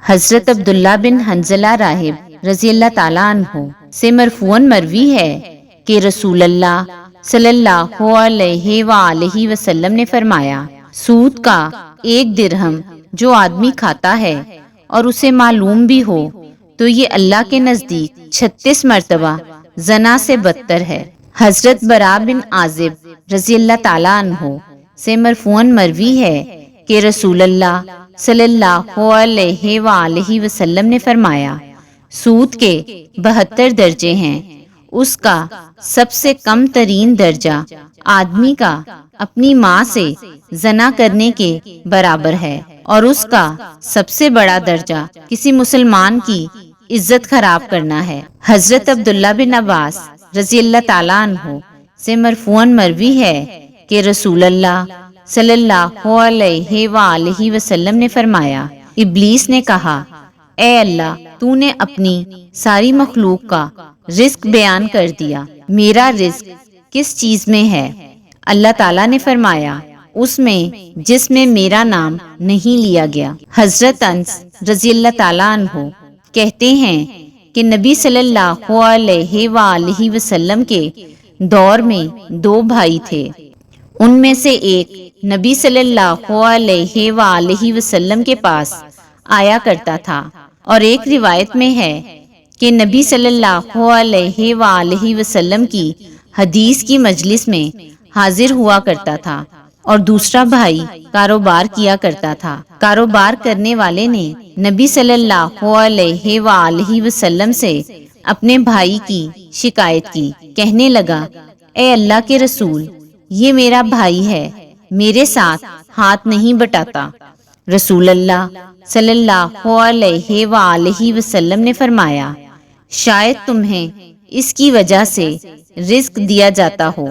حضرت عبداللہ بن حنظلہ راہب رضی اللہ تعالیٰ عنہ سے مرفوعاً مروی ہے کہ رسول اللہ صلی اللہ علیہ وآلہ وسلم نے فرمایا، سود کا ایک درہم جو آدمی کھاتا ہے اور اسے معلوم بھی ہو تو یہ اللہ کے نزدیک 36 مرتبہ زنا سے بدتر ہے۔ حضرت براء بن عازب رضی اللہ تعالیٰ عنہ سے مرفوعاً مروی ہے کہ رسول اللہ صلی اللہ علیہ وآلہ وسلم نے فرمایا، سود کے 72 درجے ہیں، اس کا سب سے کم ترین درجہ آدمی کا اپنی ماں سے زنا کرنے کے برابر ہے، اور اس کا سب سے بڑا درجہ کسی مسلمان کی عزت خراب کرنا ہے۔ حضرت عبداللہ بن عباس رضی اللہ تعالیٰ عنہ سے مرفوعاً مروی ہے کہ رسول اللہ صلی اللہ علیہ وآلہ وسلم نے فرمایا، ابلیس نے کہا، اے اللہ، تو نے اپنی ساری مخلوق کا رزق بیان کر دیا، میرا رزق کس چیز میں ہے؟ اللہ تعالیٰ نے فرمایا، اس میں جس میں میرا نام نہیں لیا گیا۔ حضرت انس رضی اللہ تعالیٰ عنہ کہتے ہیں کہ نبی صلی اللہ علیہ وآلہ وسلم کے دور میں 2 بھائی تھے، ان میں سے ایک نبی صلی اللہ علیہ وآلہ وسلم کے پاس آیا کرتا تھا، اور ایک روایت میں ہے کہ نبی صلی اللہ علیہ وآلہ وسلم کی حدیث کی مجلس میں حاضر ہوا کرتا تھا، اور دوسرا بھائی کاروبار کیا کرتا تھا۔ کاروبار کرنے والے نے نبی صلی اللہ علیہ وآلہ وسلم سے اپنے بھائی کی شکایت کی، کہنے لگا، اے اللہ کے رسول، یہ میرا بھائی ہے، میرے ساتھ ہاتھ نہیں بٹاتا۔ رسول اللہ صلی اللہ علیہ وآلہ وسلم نے فرمایا، شاید تمہیں اس کی وجہ سے رزق دیا جاتا ہو۔